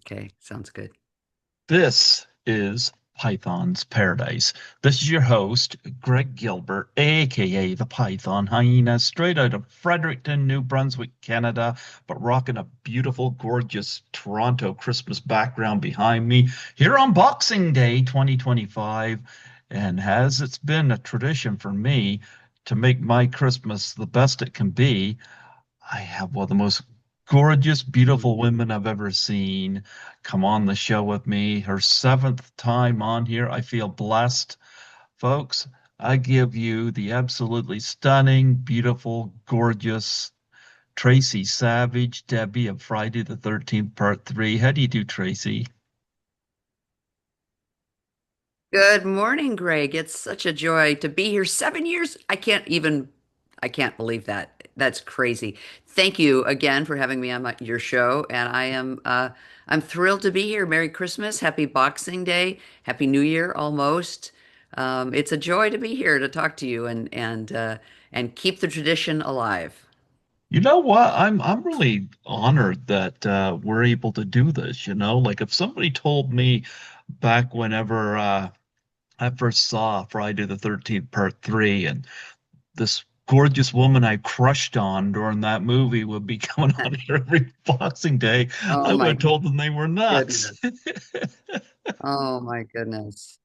Okay, sounds good. This is Python's Paradise. This is your host, Greg Gilbert, aka the Python Hyena, straight out of Fredericton, New Brunswick, Canada, but rocking a beautiful, gorgeous Toronto Christmas background behind me here on Boxing Day 2025. And as it's been a tradition for me to make my Christmas the best it can be, I have one of the most gorgeous, beautiful Mhm. women I've ever seen come on the show with me. Her seventh time on here. I feel blessed. Folks, I give you the absolutely stunning, beautiful, gorgeous Tracie Savage, Debbie of Friday the 13th, Part 3. How do you do, Tracie? Good morning, Greg. It's such a joy to be here. 7 years. I can't believe that. That's crazy. Thank you again for having me on your show. And I'm thrilled to be here. Merry Christmas. Happy Boxing Day. Happy New Year almost. It's a joy to be here to talk to you and keep the tradition alive. You know what? I'm really honored that we're able to do this, you know? Like if somebody told me back whenever I first saw Friday the 13th, Part 3, and this gorgeous woman I crushed on during that movie would be coming on here every Boxing Day. Oh I would have my told them they were nuts. goodness. Oh my goodness.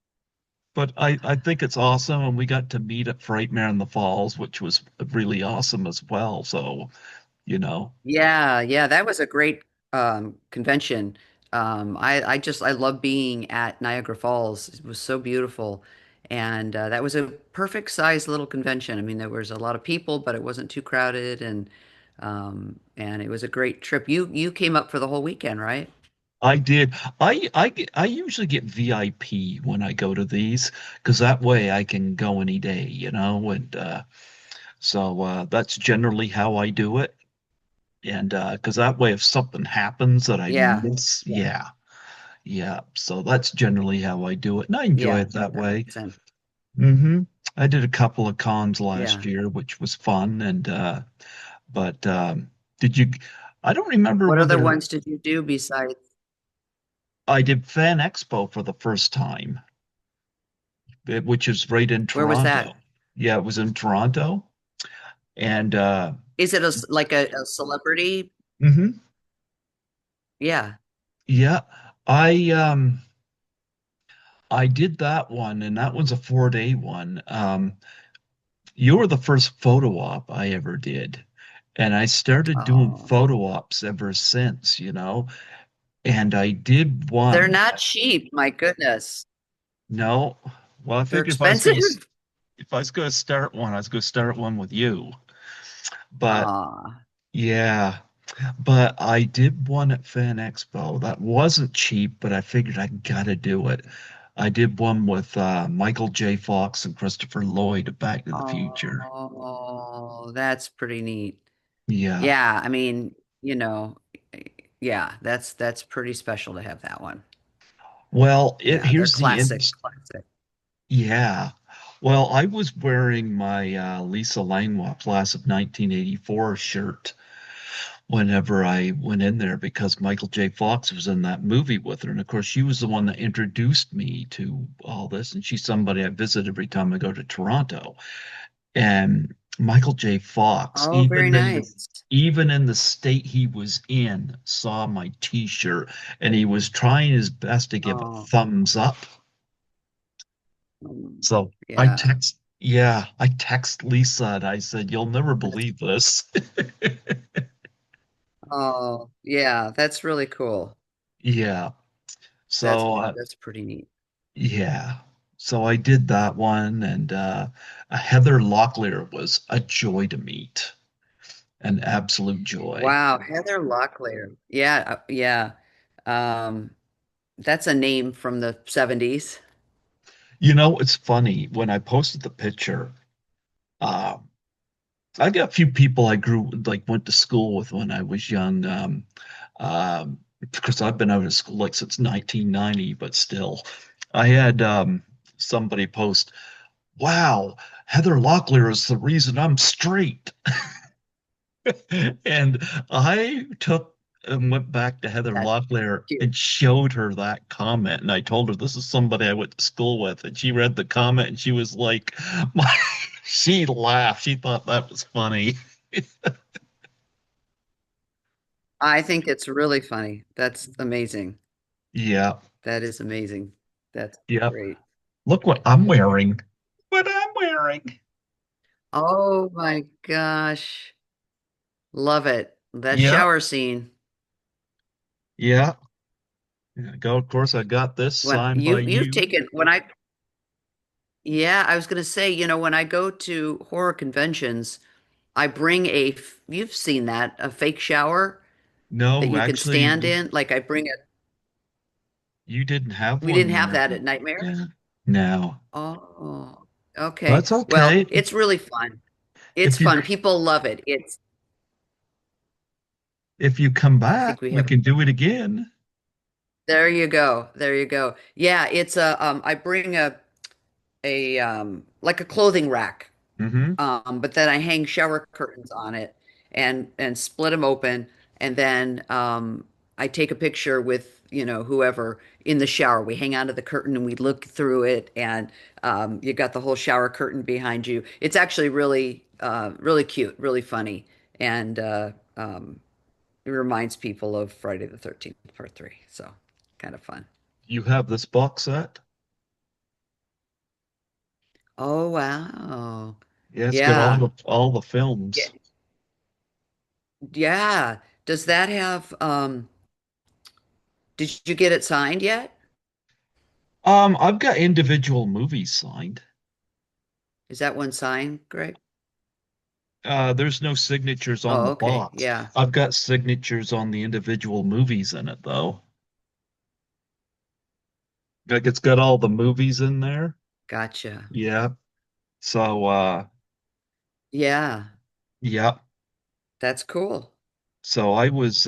But I think it's awesome, and we got to meet at Frightmare in the Falls, which was really awesome as well. So, you know, Yeah, yeah, that was a great convention. I love being at Niagara Falls. It was so beautiful. And that was a perfect sized little convention. I mean, there was a lot of people, but it wasn't too crowded and it was a great trip. You came up for the whole weekend, right? I did. I usually get VIP when I go to these because that way I can go any day, you know, and that's generally how I do it. And because that way, if something happens that I Yeah. miss, yeah. So that's generally how I do it, and I enjoy Yeah, it that that way. makes sense. hmm I did a couple of cons last Yeah. year, which was fun, and but did you? I don't remember What other whether ones did you do besides I did Fan Expo for the first time, which is right in where was that? Toronto. Yeah, it was in Toronto, and Is it like a celebrity? mhm, Yeah. yeah, I I did that one, and that was a 4-day one. You were the first photo op I ever did. And I started doing Oh. photo ops ever since, you know. And I did They're one. not cheap, my goodness. No, well, I They're figured expensive. if I was gonna start one, I was gonna start one with you. But Ah, yeah, but I did one at Fan Expo that wasn't cheap, but I figured I gotta do it. I did one with Michael J. Fox and Christopher Lloyd of Back to the Future. oh, that's pretty neat. Yeah. Yeah, I mean, you know, yeah, that's pretty special to have that one. Well, Yeah, they're here's the classic, interest. classic. Yeah. Well, I was wearing my Lisa Langlois class of 1984 shirt whenever I went in there because Michael J. Fox was in that movie with her. And of course, she was the one that introduced me to all this. And she's somebody I visit every time I go to Toronto. And Michael J. Fox, Oh, very nice. even in the state he was in, saw my t-shirt and he was trying his best to give a Oh, thumbs up. So yeah. I text Lisa and I said, "You'll never That's, believe this." oh, yeah, that's really cool. Yeah. That's So that's pretty neat. yeah. So I did that one, and Heather Locklear was a joy to meet, an absolute joy. Wow, Heather Locklear. Yeah, yeah. Um, that's a name from the 70s. You know, it's funny when I posted the picture. Uh, I got a few people I went to school with when I was young. Because I've been out of school like since 1990, but still, I had somebody post, "Wow, Heather Locklear is the reason I'm straight," and I took and went back to Heather That's Locklear cute. and showed her that comment. And I told her this is somebody I went to school with. And she read the comment and she was like, my, she laughed. She thought that was funny. I think it's really funny. That's amazing. Yeah. That is amazing. That's Yep. great. Look what I'm wearing. What I'm wearing. Oh my gosh. Love it. That Yep. shower scene. Yeah. Yeah. Go. Of course, I got this When signed by you've you. taken when I yeah, I was gonna say, when I go to horror conventions, I bring you've seen that, a fake shower that No, you can actually, stand in. Like I bring it, you didn't have we one didn't have there. that at Nightmare. Yeah. No. Oh, okay. That's Well, okay. it's really fun. It's If you fun. People love it. if you come I back, think we we have, can do it again. there you go. There you go. Yeah, I bring like a clothing rack. Hmm. But then I hang shower curtains on it and split them open, and then I take a picture with whoever in the shower. We hang onto the curtain and we look through it, and you got the whole shower curtain behind you. It's actually really really cute, really funny, and it reminds people of Friday the 13th Part 3. So kind of fun. You have this box set. Oh wow. Yeah, it's got Yeah. all the Yeah. films. Yeah. Does that have did you get it signed yet? I've got individual movies signed. Is that one signed, Greg? There's no signatures on Oh, the okay. box. Yeah. I've got signatures on the individual movies in it, though. Like it's got all the movies in there. Gotcha. Yeah. So, Yeah. yeah. That's cool. So I was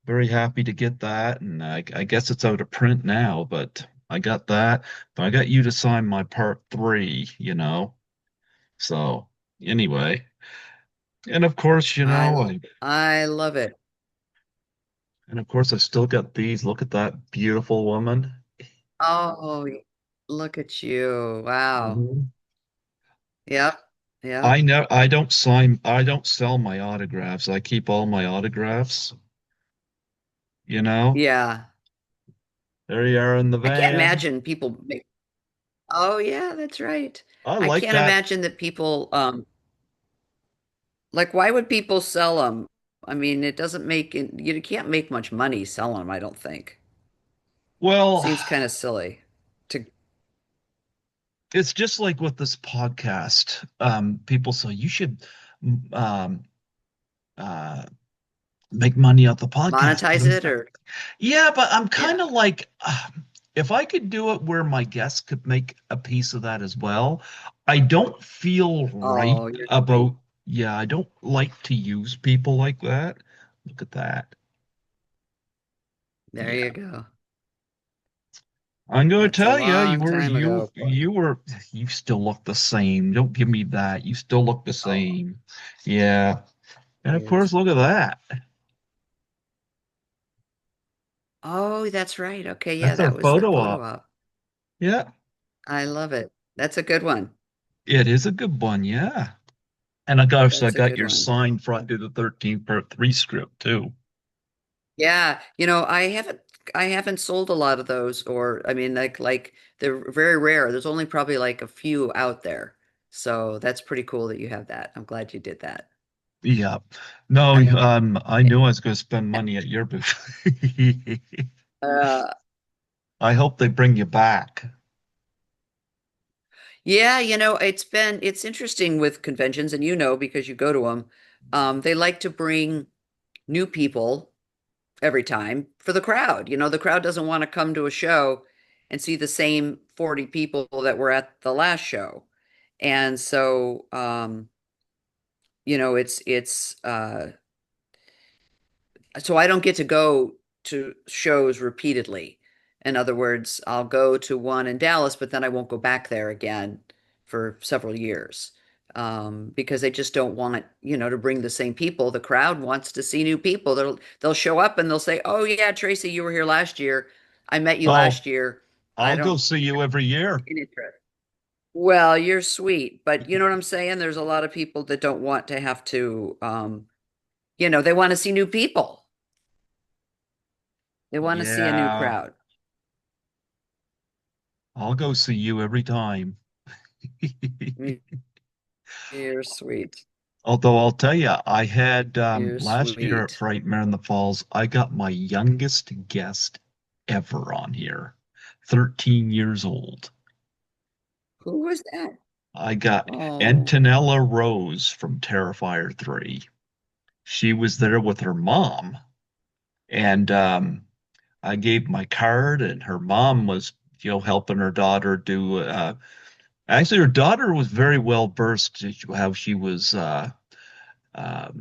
very happy to get that, and I guess it's out of print now, but I got that. But I got you to sign my part three, you know. So anyway, and of course, I love it. I still got these. Look at that beautiful woman. Oh, look at you. Wow. Mhm. Yep. Yep. I don't sell my autographs. I keep all my autographs, you know. Yeah. There you are in the I can't van. imagine people make, oh yeah, that's right. I I like can't that. imagine that people like why would people sell them? I mean, it doesn't make you can't make much money selling them, I don't think. Well, Seems kind of silly to it's just like with this podcast. People say you should um, uh, make money off the podcast. monetize it or Yeah, but I'm yeah. kind of like, if I could do it where my guests could make a piece of that as well, I don't feel right Oh, you're sweet. about, yeah, I don't like to use people like that. Look at that. There Yeah. you go. I'm going to That's a tell you, long time ago. you still look the same. Don't give me that. You still look the Oh, same. Yeah. And of it's course, look at that. oh, that's right. Okay, yeah, That's our that was the photo photo op. op. Yeah. I love it. That's a good one. It is a good one. Yeah. And of course, I That's a got good your one. signed Friday the 13th part three script too. Yeah, I haven't sold a lot of those or I mean like they're very rare. There's only probably like a few out there. So that's pretty cool that you have that. I'm glad you did that. Yeah. No, I I knew I was going to spend money at your booth. uh I hope they bring you back. yeah, it's interesting with conventions and because you go to them. They like to bring new people every time for the crowd. The crowd doesn't want to come to a show and see the same 40 people that were at the last show. And so it's so I don't get to go to shows repeatedly. In other words, I'll go to one in Dallas, but then I won't go back there again for several years. because they just don't want, to bring the same people. The crowd wants to see new people. They'll show up and they'll say, "Oh yeah, Tracy, you were here last year. I met you Oh, last year. I I'll go don't see see you every year. any interest." Well, you're sweet, but you know what I'm saying? There's a lot of people that don't want to have to, they want to see new people. They want to see a new Yeah, crowd. I'll go see you every time. You're sweet. Although I'll tell you, I had You're last year at sweet. Frightmare in the Falls, I got my youngest guest ever on here, 13 years old. Who was that? I got Oh, Antonella Rose from Terrifier 3. She was there with her mom, and I gave my card, and her mom was, helping her daughter do. Actually, her daughter was very well versed in how she was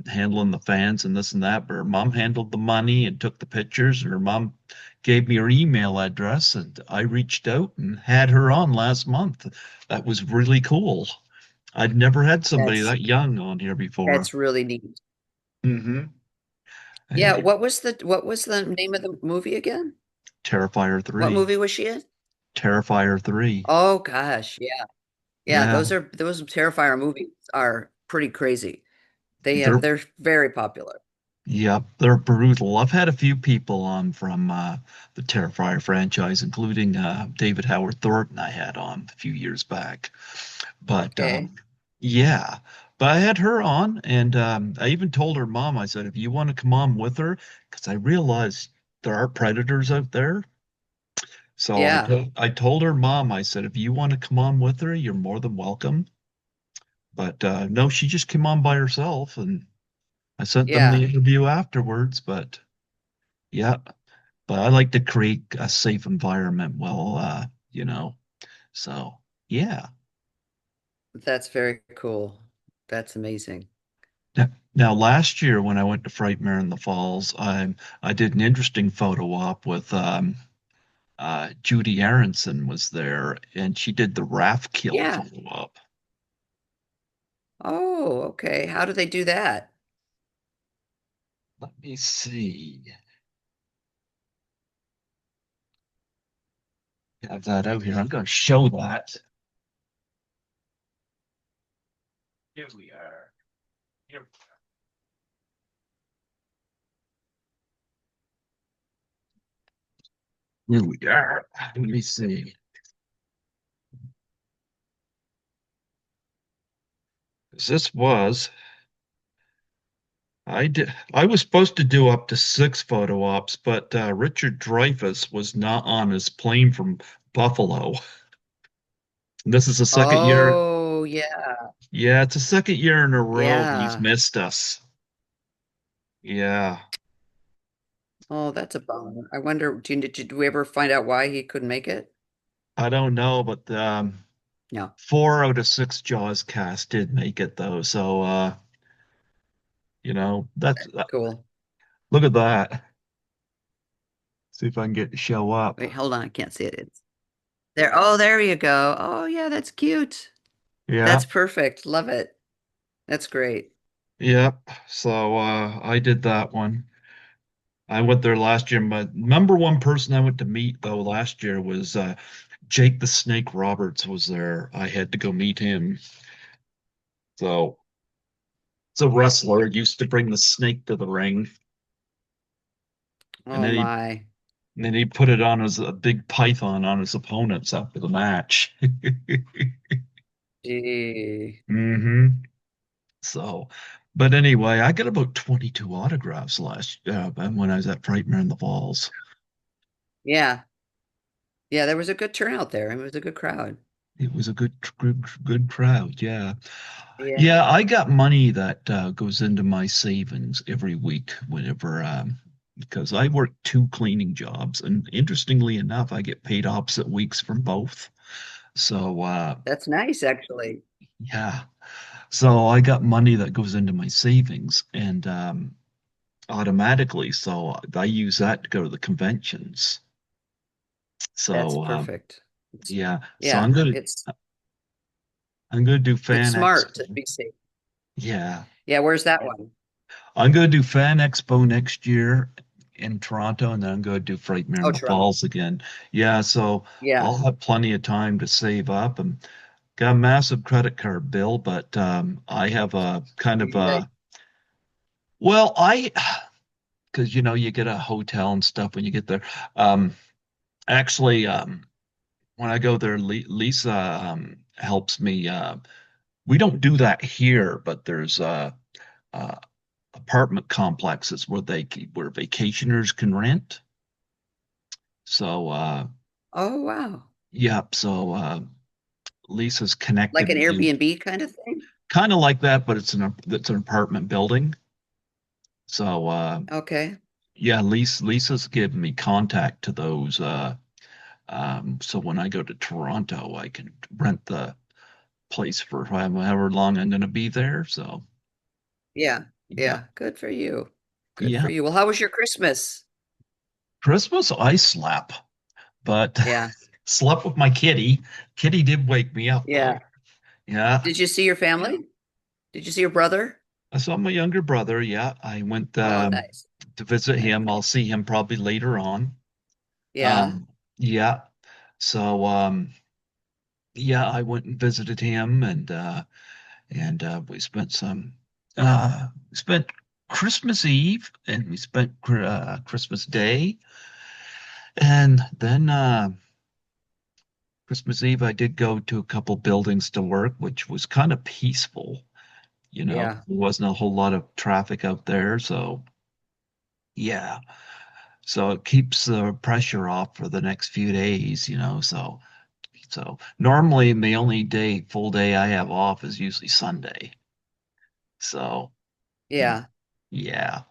handling the fans and this and that. But her mom handled the money and took the pictures. And her mom gave me her email address, and I reached out and had her on last month. That was really cool. I'd never had somebody that's that young on here before. that's really neat. Hmm. Yeah, what was the name of the movie again? Terrifier What 3. movie was she in? Terrifier 3. Oh gosh, yeah. Yeah, Yeah, those Terrifier movies are pretty crazy. they're They're very popular. Yep, they're brutal. I've had a few people on from the Terrifier franchise, including David Howard Thornton I had on a few years back. But Okay. yeah, but I had her on, and I even told her mom, I said, if you want to come on with her, because I realized there are predators out there. So Yeah. I told her mom, I said, if you want to come on with her, you're more than welcome. But no, she just came on by herself, and I sent them the Yeah. interview afterwards. But yeah, but I like to create a safe environment. Well, so yeah. That's very cool. That's amazing. Now, last year when I went to Frightmare in the Falls, I did an interesting photo op with Judy Aronson was there, and she did the raft kill Yeah. photo op. Oh, okay. How do they do that? Let me see. Have that out here. I'm going to show that. Here we are. Here, here we are. Let me see. This was I was supposed to do up to 6 photo ops, but Richard Dreyfuss was not on his plane from Buffalo. This is the second year. Oh, yeah. Yeah, it's the second year in a row he's Yeah. missed us. Yeah, Oh, that's a bummer. I wonder, did we ever find out why he couldn't make it? I don't know, but No. 4 out of 6 Jaws cast did make it though. So that's Cool. look at that. See if I can get to show up. Wait, hold on. I can't see it. It's there. Oh, there you go. Oh, yeah, that's cute. Yeah, That's perfect. Love it. That's great. yep. So I did that one. I went there last year. My number one person I went to meet though last year was Jake the Snake Roberts was there. I had to go meet him. So it's a wrestler, used to bring the snake to the ring, and Oh then he my. and then he put it on as a big python on his opponents after the match. Gee. Hmm. So, but anyway, I got about 22 autographs last when I was at Frightmare in the Falls. Yeah. Yeah, there was a good turnout there. It was a good crowd. It was a good crowd. Yeah. Yeah. Yeah, I got money that goes into my savings every week whenever because I work 2 cleaning jobs, and interestingly enough, I get paid opposite weeks from both. So That's nice, actually. yeah, so I got money that goes into my savings and automatically, so I use that to go to the conventions. That's So perfect. It's, yeah, so yeah, I'm gonna it's I'm gonna do It's Fan smart to Expo. be safe. Yeah. Yeah, where's that one? I'm gonna do Fan Expo next year in Toronto, and then I'm gonna do Frightmare in Oh, the Toronto. Falls again. Yeah, so Yeah. I'll have plenty of time to save up and got a massive credit card bill, but I have a kind of Yeah. a well, I because you get a hotel and stuff when you get there. Um, actually, when I go there, Lisa helps me. We don't do that here, but there's uh, apartment complexes where vacationers can rent. So Oh, wow. yep. So Lisa's Like connected an me, Airbnb kind of thing? kind of like that, but it's an apartment building. So Okay. yeah, Lisa's given me contact to those. So when I go to Toronto, I can rent the place for however long I'm going to be there. So Yeah. yeah, Yeah. Good for you. Good for yeah. you. Well, how was your Christmas? Christmas I slept, but Yeah. slept with my kitty. Kitty did wake me up though. Yeah. Yeah. Did you see your family? Did you see your brother? I saw my younger brother. Yeah, I went Oh, nice. to visit Nice. him. I'll see him probably later on. Yeah. Um, yeah. So yeah, I went and visited him, and we spent Christmas Eve and we spent Christmas Day, and then Christmas Eve I did go to a couple buildings to work, which was kind of peaceful. Yeah. There wasn't a whole lot of traffic out there, so yeah. So it keeps the pressure off for the next few days, so normally the only full day I have off is usually Sunday. So Yeah. yeah.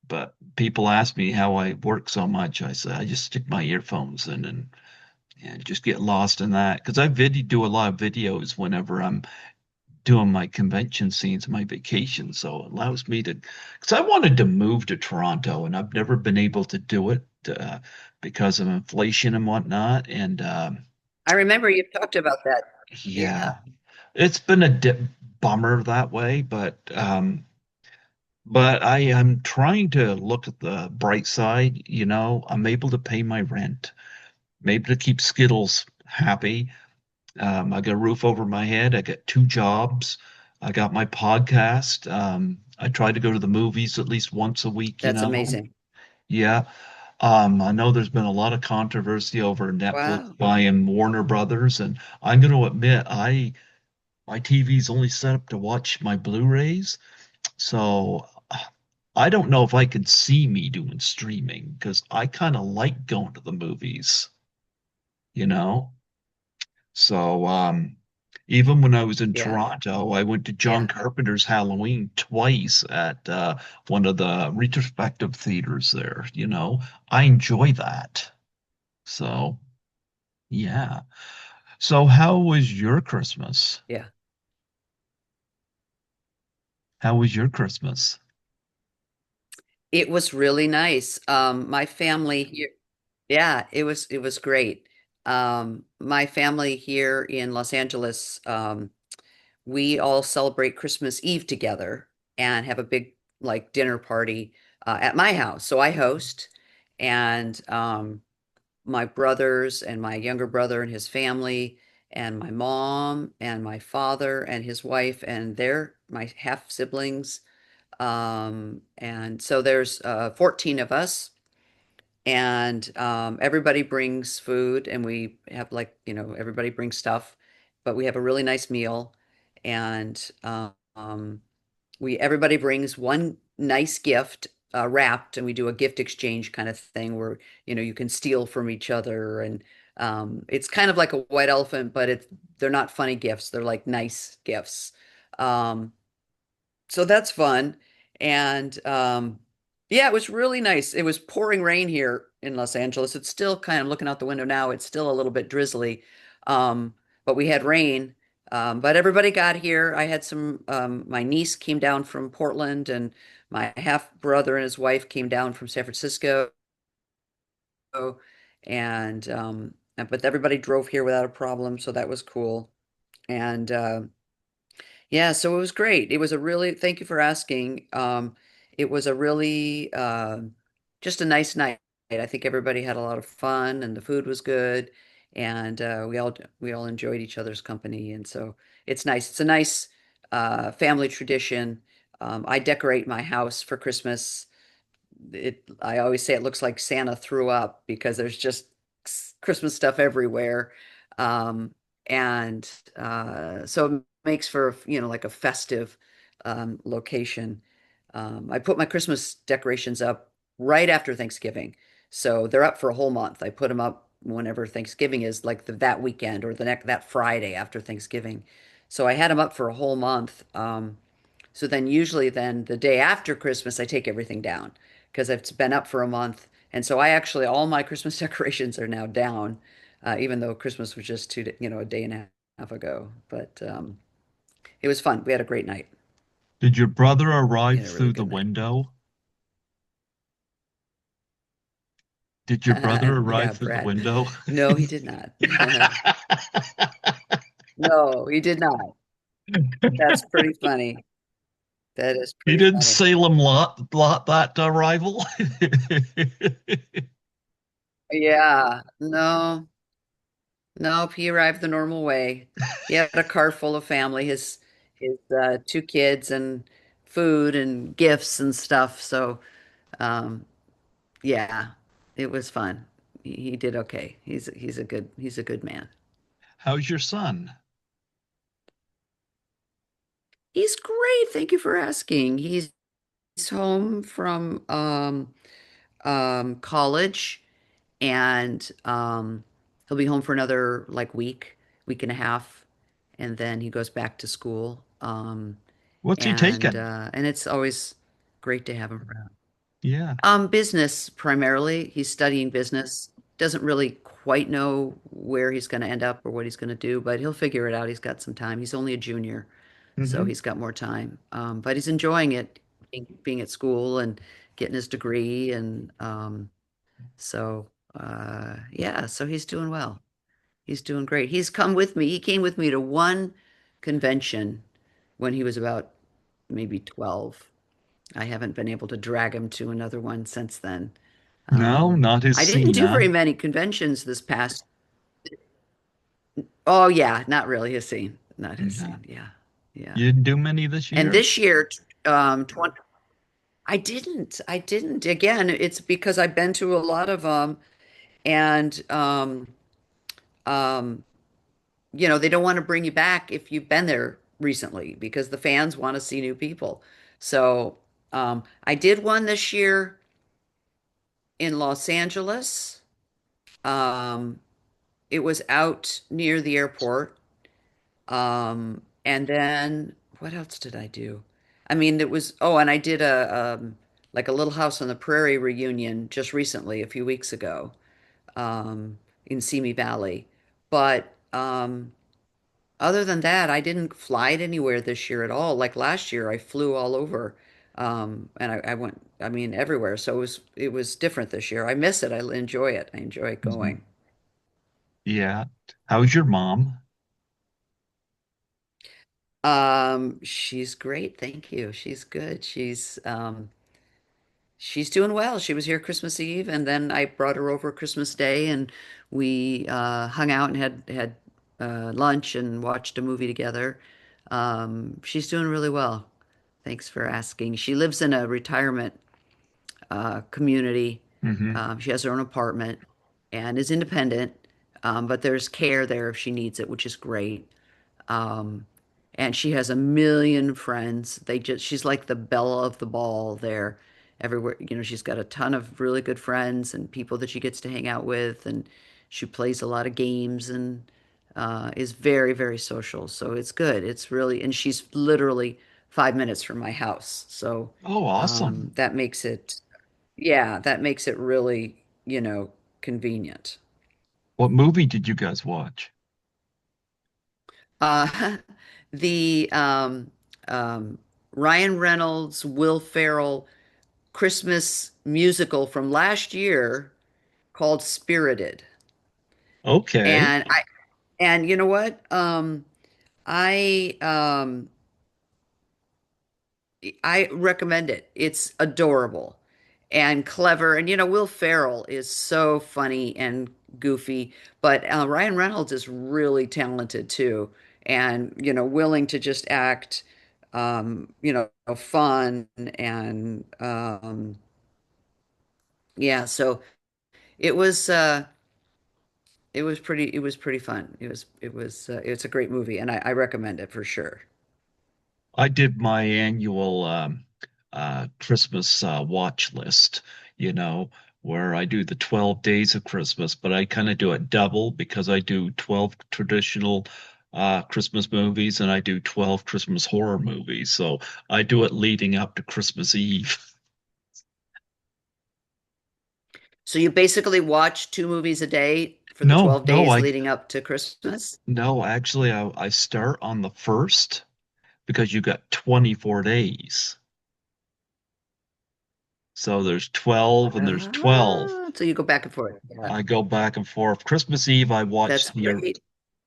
But people ask me how I work so much. I say I just stick my earphones in and just get lost in that. Because do a lot of videos whenever I'm doing my convention scenes, my vacation. So it allows me to, because I wanted to move to Toronto and I've never been able to do it because of inflation and whatnot. And I remember you talked about that. Yeah. yeah, it's been a bummer that way, but I am trying to look at the bright side. I'm able to pay my rent. I'm able to keep Skittles happy. I got a roof over my head. I got two jobs. I got my podcast. I try to go to the movies at least once a week. That's amazing. Yeah. I know there's been a lot of controversy over Netflix Wow. buying Warner Brothers, and I'm going to admit, my TV's only set up to watch my Blu-rays, so I don't know if I could see me doing streaming because I kind of like going to the movies, you know? So, even when I was in Yeah. Toronto, I went to John Yeah. Carpenter's Halloween twice at one of the retrospective theaters there, I enjoy that. So, yeah. So, how was your Christmas? Yeah. How was your Christmas? It was really nice. My family here, yeah, it was great. My family here in Los Angeles, we all celebrate Christmas Eve together and have a big like dinner party at my house. So I host, and my brothers and my younger brother and his family, and my mom and my father and his wife and their my half siblings. And so there's 14 of us, and everybody brings food, and we have like, everybody brings stuff, but we have a really nice meal, and we everybody brings one nice gift wrapped, and we do a gift exchange kind of thing where you can steal from each other, and it's kind of like a white elephant, but they're not funny gifts, they're like nice gifts. Um, so that's fun. And yeah, it was really nice. It was pouring rain here in Los Angeles. It's still kind of looking out the window now. It's still a little bit drizzly. But we had rain. But everybody got here. I had my niece came down from Portland, and my half brother and his wife came down from San Francisco. And but everybody drove here without a problem. So that was cool. And Yeah, so it was great. It was a really, thank you for asking. It was a really just a nice night. I think everybody had a lot of fun and the food was good and we all enjoyed each other's company and so it's nice. It's a nice family tradition. I decorate my house for Christmas. I always say it looks like Santa threw up because there's just Christmas stuff everywhere. Um, and so it makes for, like a festive location. I put my Christmas decorations up right after Thanksgiving. So they're up for a whole month. I put them up whenever Thanksgiving is, like that weekend or that Friday after Thanksgiving. So I had them up for a whole month. So then usually then the day after Christmas, I take everything down because it's been up for a month. And so I actually, all my Christmas decorations are now down, even though Christmas was just a day and a half ago. But it was fun. We had a great night. Did your brother We arrive had a really through the good night. window? Did your brother Yeah, arrive through the Brad. window? No, he did not. No, he did not. That's pretty funny. That is He pretty didn't funny. Salem lot that arrival? Yeah, no. Nope, he arrived the normal way. He had a car full of family, his two kids and food and gifts and stuff. So um, yeah, it was fun. He did okay. He's a good man. How's your son? He's great. Thank you for asking. He's home from college and he'll be home for another like week and a half, and then he goes back to school. What's he And taking? uh, and it's always great to have him around. Yeah. Business primarily. He's studying business. Doesn't really quite know where he's going to end up or what he's going to do, but he'll figure it out. He's got some time. He's only a junior, so Hmm. he's got more time. But he's enjoying it, being at school and getting his degree, and yeah, so he's doing well. He's doing great. He's come with me. He came with me to one convention when he was about maybe 12. I haven't been able to drag him to another one since then. No, not his I didn't do Cena. very many conventions this past. Oh yeah, not really his scene. Not his Yeah. scene. Yeah. Yeah. You didn't do many this And year? this year, 20, I didn't. I didn't. Again, it's because I've been to a lot of them and um, they don't want to bring you back if you've been there recently because the fans want to see new people. So, I did one this year in Los Angeles. Um, it was out near the airport. And then what else did I do? I mean, and I did like a Little House on the Prairie reunion just recently, a few weeks ago, in Simi Valley. But other than that, I didn't fly it anywhere this year at all. Like last year, I flew all over, and I went, I mean, everywhere. So it was different this year. I miss it. I enjoy it. I enjoy Mhm. going. Yeah. How's your mom? She's great. Thank you. She's good. She's doing well. She was here Christmas Eve, and then I brought her over Christmas Day, and we hung out and had lunch and watched a movie together. She's doing really well. Thanks for asking. She lives in a retirement community. Hmm. She has her own apartment and is independent, but there's care there if she needs it, which is great. Um, and she has a million friends. She's like the belle of the ball there. Everywhere, she's got a ton of really good friends and people that she gets to hang out with, and she plays a lot of games and is very, very social. So it's good. It's really, and she's literally 5 minutes from my house. So Oh, awesome. that makes it, yeah, that makes it really, convenient. What movie did you guys watch? Uh, the Ryan Reynolds, Will Ferrell Christmas musical from last year called Spirited. Okay. And you know what? I I recommend it. It's adorable and clever. And Will Ferrell is so funny and goofy, but Ryan Reynolds is really talented too, and willing to just act, fun and yeah. So it was. It was pretty fun. It's a great movie, and I recommend it for sure. I did my annual Christmas watch list, you know, where I do the 12 days of Christmas, but I kind of do it double because I do 12 traditional Christmas movies and I do 12 Christmas horror movies. So I do it leading up to Christmas Eve. So you basically watch two movies a day for the No, 12 no, days I leading up to Christmas? no, actually I start on the first because you got 24 days. So there's 12 and there's 12. So you go back and forth. Yeah, I go back and forth. Christmas Eve, I that's watched great.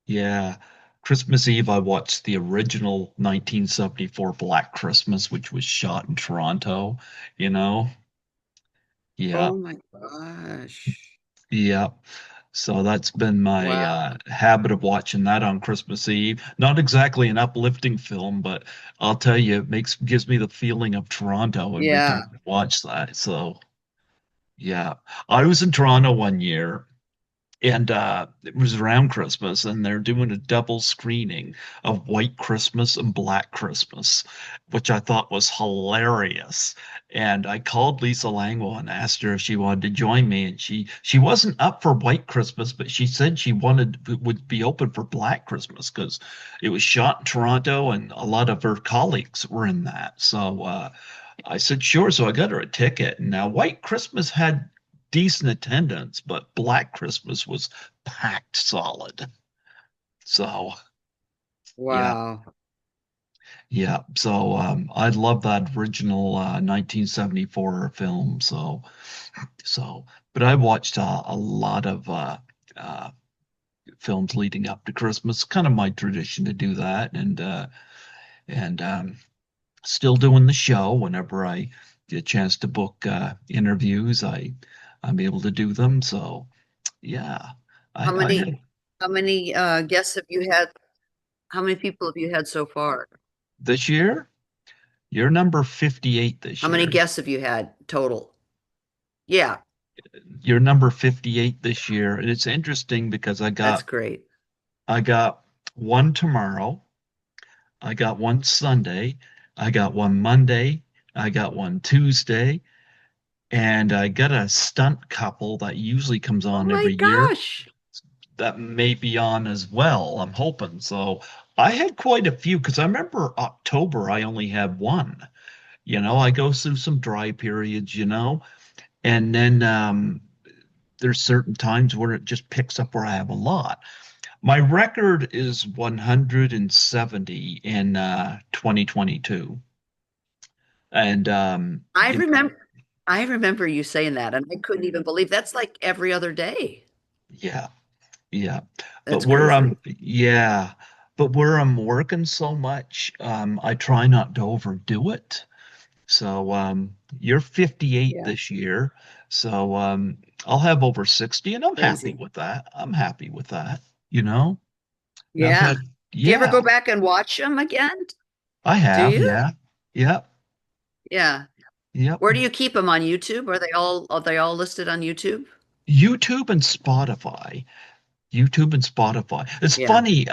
yeah, Christmas Eve, I watched the original 1974 Black Christmas, which was shot in Toronto, you know? Yeah, Oh my gosh. yeah. So that's been my Wow. habit of watching that on Christmas Eve. Not exactly an uplifting film, but I'll tell you, it gives me the feeling of Toronto every Yeah. time I watch that. So yeah, I was in Toronto one year. And it was around Christmas, and they're doing a double screening of White Christmas and Black Christmas, which I thought was hilarious. And I called Lisa Langwell and asked her if she wanted to join me, and she wasn't up for White Christmas, but she said she would be open for Black Christmas because it was shot in Toronto, and a lot of her colleagues were in that. So I said sure, so I got her a ticket. And now White Christmas had decent attendance, but Black Christmas was packed solid. So yeah, Wow. yeah. So I love that original 1974 film. But I watched a lot of uh, films leading up to Christmas. Kind of my tradition to do that, and still doing the show whenever I get a chance to book interviews. I'm able to do them. So yeah, How I many had how many guests have you had? How many people have you had so far? this year. You're number 58 this How many year. guests have you had total? Yeah, You're number 58 this year. And it's interesting because that's great. I got one tomorrow, I got one Sunday, I got one Monday, I got one Tuesday, and I got a stunt couple that usually comes Oh on my every year gosh. that may be on as well. I'm hoping. So I had quite a few because I remember October I only had one. I go through some dry periods, and then there's certain times where it just picks up where I have a lot. My record is 170 in 2022. And I remember I remember you saying that, and I couldn't even believe that's like every other day. yeah, yeah. But That's crazy. yeah, but where I'm working so much, I try not to overdo it. So you're 58 Yeah, this year. So I'll have over 60 and I'm happy crazy. with that. I'm happy with that, you know? I've Yeah. had Do you ever yeah, go back and watch them again? I Do have, you? yeah. Yep. Yeah. Yep. Where do you keep them on YouTube? Are they all listed on YouTube? YouTube and Spotify. YouTube and Spotify. It's Yeah. funny,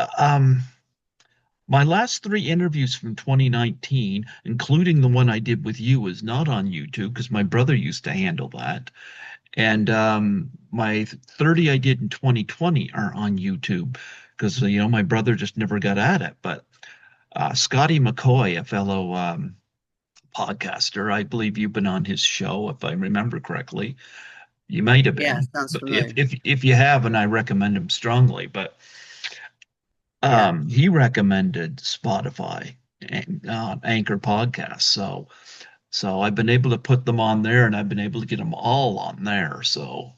my last three interviews from 2019, including the one I did with you, is not on YouTube because my brother used to handle that. And my 30 I did in 2020 are on YouTube because, my brother just never got at it. But Scotty McCoy, a fellow podcaster, I believe you've been on his show, if I remember correctly. You might have Yeah, been. sounds But if familiar. if if you haven't, I recommend him strongly. But Yeah. he recommended Spotify and Anchor Podcast. So I've been able to put them on there, and I've been able to get them all on there. So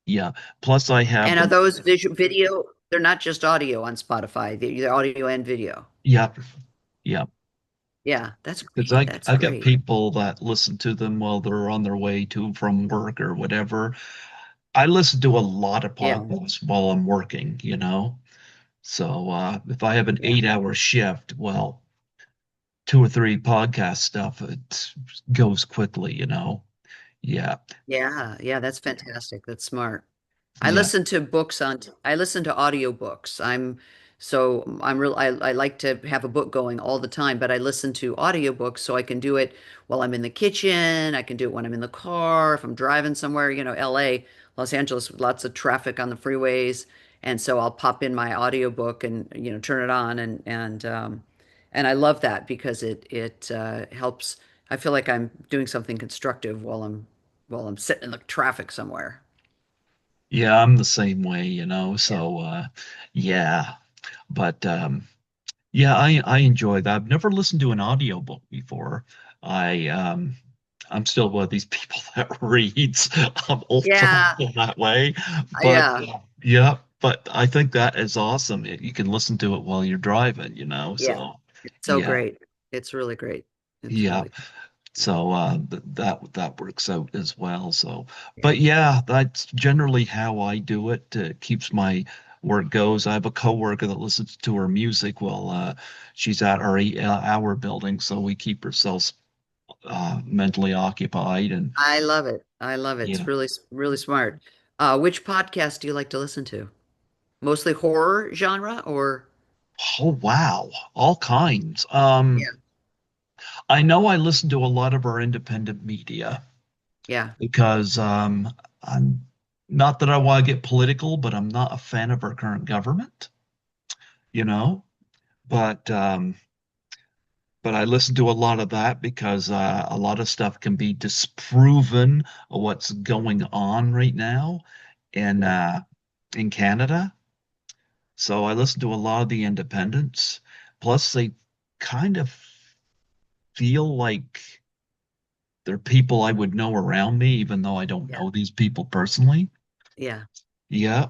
yeah. Plus, I have And are them. those visual video? They're not just audio on Spotify. They're audio and video. Yep. Yep. Yeah, that's Because great. That's I get great. people that listen to them while they're on their way to and from work or whatever. I listen to a lot of Yeah, podcasts while I'm working, you know. So if I have an yeah. 8 hour shift, well, two or three podcast stuff, it goes quickly, you know. Yeah, Yeah, yeah, that's fantastic. That's smart. yeah. I listen to audiobooks. I like to have a book going all the time, but I listen to audiobooks so I can do it while I'm in the kitchen. I can do it when I'm in the car, if I'm driving somewhere, LA, Los Angeles, lots of traffic on the freeways. And so I'll pop in my audiobook and, turn it on and I love that because it helps. I feel like I'm doing something constructive while I'm sitting in the traffic somewhere. Yeah, I'm the same way, you know. Yeah. So yeah. But yeah, I enjoy that. I've never listened to an audiobook before. I I'm still one of these people that reads. I'm old Yeah. fashioned that way. But Yeah. yeah, but I think that is awesome. You can listen to it while you're driving, you know. Yeah. So It's so yeah, great. It's really great. It's yeah. really, So that works out as well. So, yeah. but yeah, that's generally how I do it. Keeps my work goes. I have a coworker that listens to her music while she's at our 8 hour building, so we keep ourselves mentally occupied. And I love it. I love it. It's yeah, really, really smart. Which podcast do you like to listen to? Mostly horror genre or? oh wow, all kinds. Yeah. I know I listen to a lot of our independent media Yeah. because I'm not that I want to get political, but I'm not a fan of our current government, you know. But I listen to a lot of that because a lot of stuff can be disproven of what's going on right now in Yeah. uh, in Canada. So I listen to a lot of the independents. Plus, they kind of feel like they're people I would know around me, even though I don't Yeah. know these people personally. Yeah. Yeah.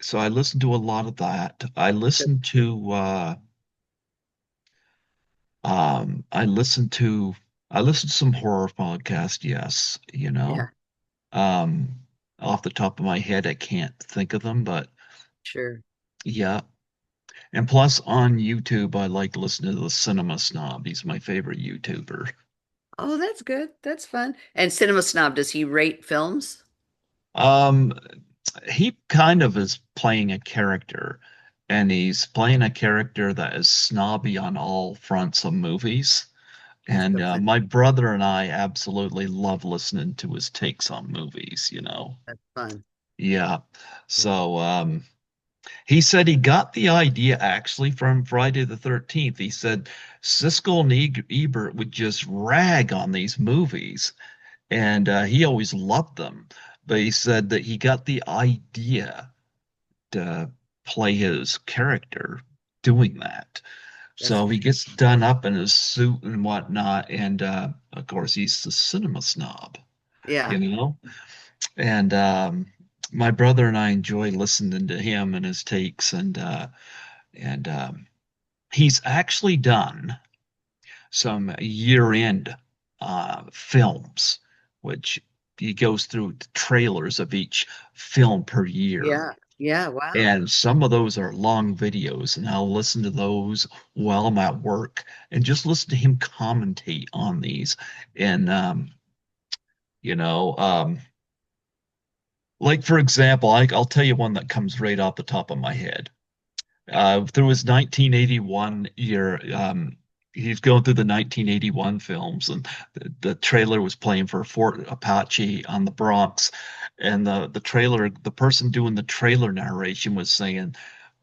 So I listen to a lot of that. I listen to some horror podcast, yes, you know. Yeah. Um, Off the top of my head, I can't think of them, but Sure. yeah. And plus on YouTube, I like listening to the Cinema Snob. He's my favorite YouTuber. Oh, that's good. That's fun. And Cinema Snob, does he rate films? Um, he kind of is playing a character, and he's playing a character that is snobby on all fronts of movies. That's And so fun. my brother and I absolutely love listening to his takes on movies, you know. That's fun. Yeah. Yeah. So he said he got the idea actually from Friday the 13th. He said Siskel and Ebert would just rag on these movies, and he always loved them. But he said that he got the idea to play his character doing that. That's So he gets done up in his suit and whatnot, and of course he's the cinema snob, you yeah. know. And my brother and I enjoy listening to him and his takes, and he's actually done some year-end films, which he goes through the trailers of each film per year. Yeah. Yeah. Wow. And some of those are long videos, and I'll listen to those while I'm at work and just listen to him commentate on these. And you know, like for example, I'll tell you one that comes right off the top of my head. Through his 1981 year, he's going through the 1981 films, and the trailer was playing for Fort Apache on the Bronx, and the person doing the trailer narration was saying,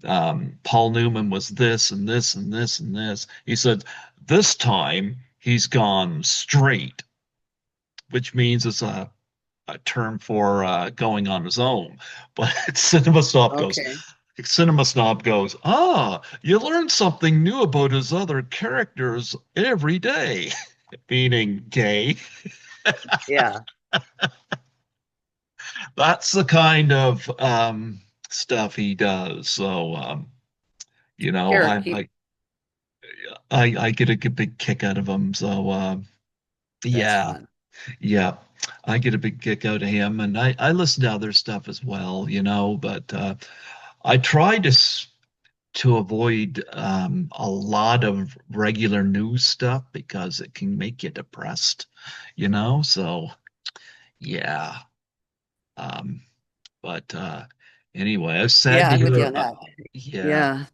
Paul Newman was this and this and this and this. He said, this time he's gone straight, which means it's a term for going on his own. But Okay. Cinema Snob goes, ah, you learn something new about his other characters every day, meaning gay. Yeah. That's the kind of stuff he does. So, you know, Here, he, I get a big kick out of him. So That's yeah, fun. yeah, I get a big kick out of him, and I listen to other stuff as well, but I try to avoid a lot of regular news stuff because it can make you depressed, So yeah. Um, but anyway, I was sad Yeah, to I'm with you hear. on that. Yeah, Yeah.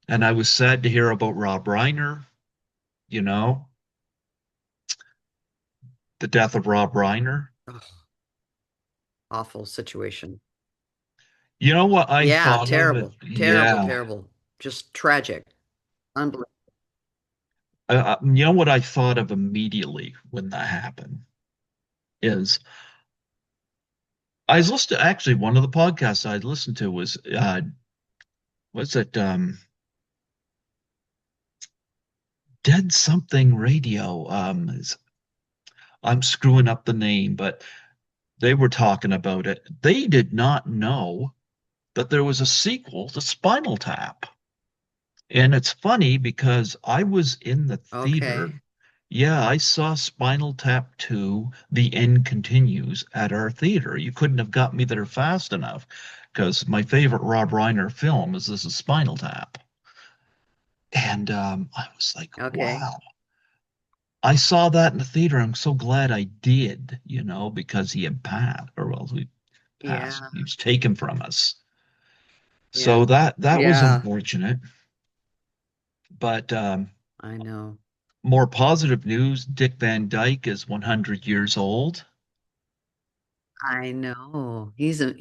and I was sad to hear about Rob Reiner. You know, the death of Rob Reiner. Oh, awful situation. You know what I Yeah, thought of it? terrible, terrible, Yeah. terrible. Just tragic. Unbelievable. You know what I thought of immediately when that happened is I was listening to actually one of the podcasts I listened to was it Dead Something Radio? I'm screwing up the name, but they were talking about it. They did not know that there was a sequel to Spinal Tap. And it's funny because I was in the theater. Okay. Yeah, I saw Spinal Tap 2, The End Continues at our theater. You couldn't have got me there fast enough because my favorite Rob Reiner film is This is Spinal Tap. And I was like, Okay. wow. I saw that in the theater. I'm so glad I did, because he had passed, or well, he passed. Yeah. He was taken from us. Yeah. So that was Yeah. unfortunate. But I know. more positive news, Dick Van Dyke is 100 years old. I know. He's an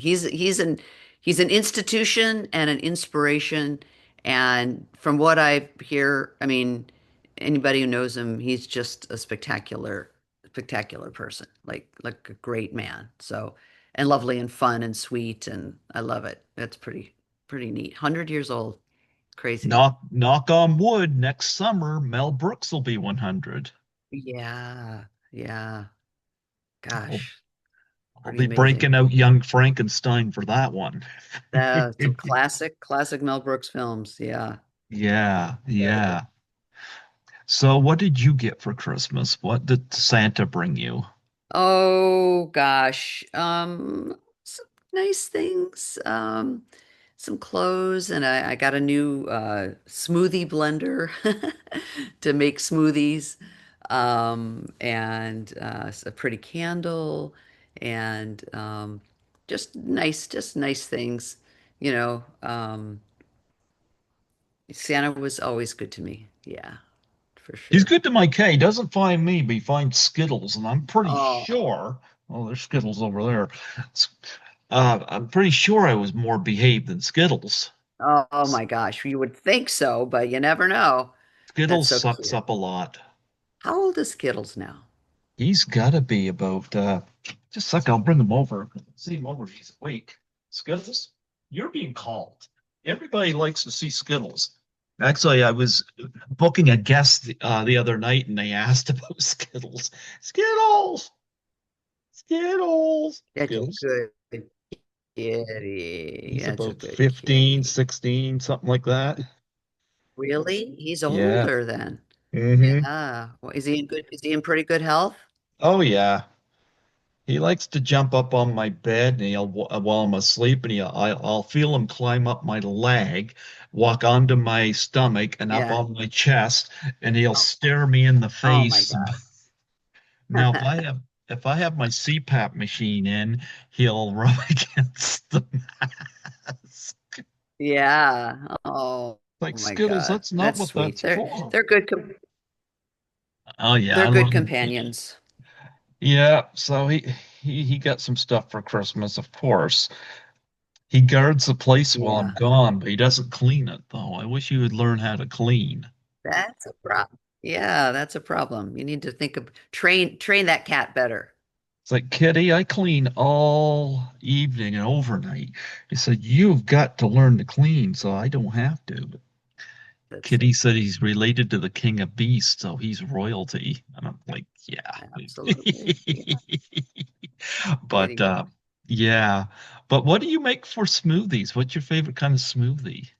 institution and an inspiration. And from what I hear, I mean, anybody who knows him, he's just a spectacular person. Like a great man. So and lovely and fun and sweet and I love it. That's pretty neat. 100 years old. Crazy. Knock on wood, next summer, Mel Brooks will be 100. Yeah. Yeah. I'll, Gosh. I'll Pretty be amazing. breaking out Young Frankenstein for that one. Some classic Mel Brooks films. Yeah. Yeah, Incredible. yeah. So what did you get for Christmas? What did Santa bring you? Oh gosh. Some nice things. Some clothes and I got a new smoothie blender to make smoothies. And a pretty candle and just nice things. You know, Santa was always good to me. Yeah, for He's sure. good to my K. He doesn't find me, but he finds Skittles, and I'm pretty Oh, sure. Oh, there's Skittles over there. S- I'm pretty sure I was more behaved than Skittles. oh S- my gosh, you would think so, but you never know. That's Skittles so sucks cute. up a lot. How old is Skittles now? He's got to be about, just a sec, I'll bring him over. See him over. He's awake. Skittles, you're being called. Everybody likes to see Skittles. Actually, I was booking a guest the other night and they asked about Skittles. Skittles, Skittles, That's a Skittles. good kitty. He's That's a about good 15, kitty. 16, something like that. Really? He's Yeah. older then. Hmm. Yeah. Well, is he in pretty good health? Oh, yeah. He likes to jump up on my bed and he'll while I'm asleep and I'll feel him climb up my leg, walk onto my stomach and up Yeah. on my chest, and he'll Oh, stare me in the oh my face. Now, God. if I have my CPAP machine in, he'll rub against the mask. Yeah. Oh, Like oh my Skittles, God. that's not That's what sweet. that's for. They're good Oh yeah, they're I good love. companions. Yeah, so he got some stuff for Christmas, of course. He guards the place while I'm Yeah. gone, but he doesn't clean it though. I wish he would learn how to clean. That's a problem. Yeah, that's a problem. You need to think of train that cat better. It's like, Kitty, I clean all evening and overnight. He said, you've got to learn to clean so I don't have to. But That's so Kitty said he's related to the King of Beasts, so he's royalty. And I'm like, yeah. absolutely. Yeah, But kitty. yeah. But what do you make for smoothies? What's your favorite kind of smoothie?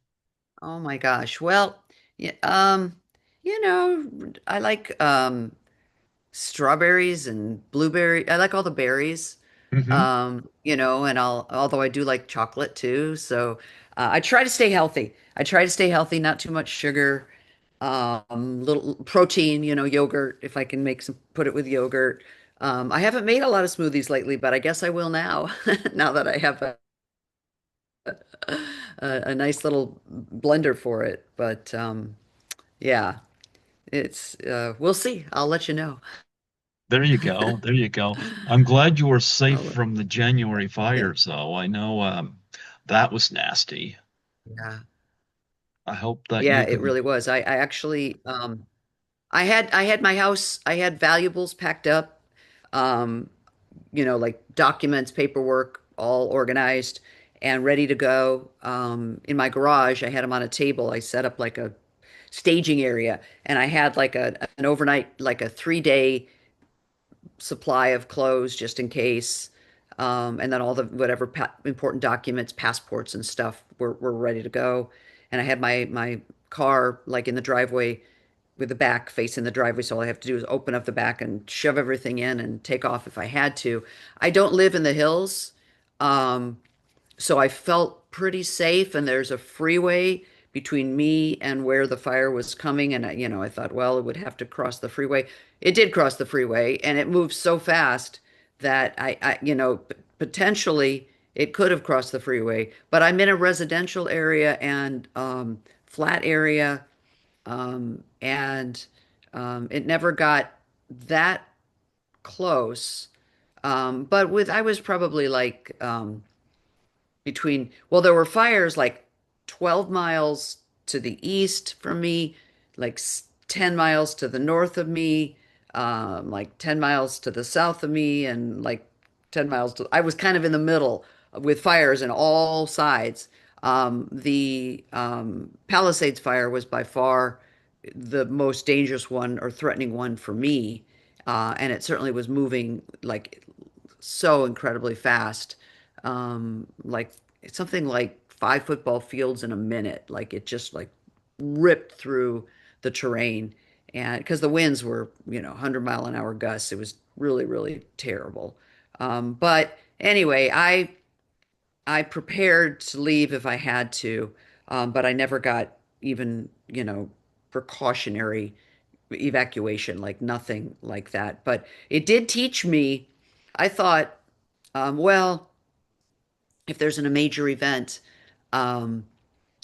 Oh my gosh. Well, yeah, You know, I like strawberries and blueberry. I like all the berries. Hmm. And although I do like chocolate too, so I try to stay healthy. I try to stay healthy, not too much sugar, little protein, yogurt if I can make some, put it with yogurt. I haven't made a lot of smoothies lately, but I guess I will now, now that I have a nice little blender for it. But yeah, we'll see. I'll let you know. There you go. There you go. I'm glad you were safe I'll, from the January yeah, fires, though. I know that was nasty. yeah. I hope that Yeah, you it can. really was. I actually I had my house, I had valuables packed up, um, like documents, paperwork, all organized and ready to go. In my garage, I had them on a table. I set up like a staging area and I had like an overnight, like a 3 day supply of clothes just in case. And then all the whatever important documents, passports and stuff were ready to go. And I had my car like in the driveway with the back facing the driveway. So all I have to do is open up the back and shove everything in and take off if I had to. I don't live in the hills. Um, so I felt pretty safe, and there's a freeway between me and where the fire was coming. And I thought, well, it would have to cross the freeway. It did cross the freeway, and it moved so fast that potentially it could have crossed the freeway. But I'm in a residential area and flat area, and it never got that close. But I was probably like well, there were fires like 12 miles to the east from me, like 10 miles to the north of me, like 10 miles to the south of me, and like 10 miles to, I was kind of in the middle with fires in all sides. The Palisades fire was by far the most dangerous one or threatening one for me. And it certainly was moving like so incredibly fast, like it's something like 5 football fields in a minute. Like it just like ripped through the terrain, and because the winds were 100-mile-an-hour gusts, it was really, really terrible. But anyway, I prepared to leave if I had to, but I never got even precautionary evacuation, like nothing like that. But it did teach me. I thought, well, if there's a major event, um,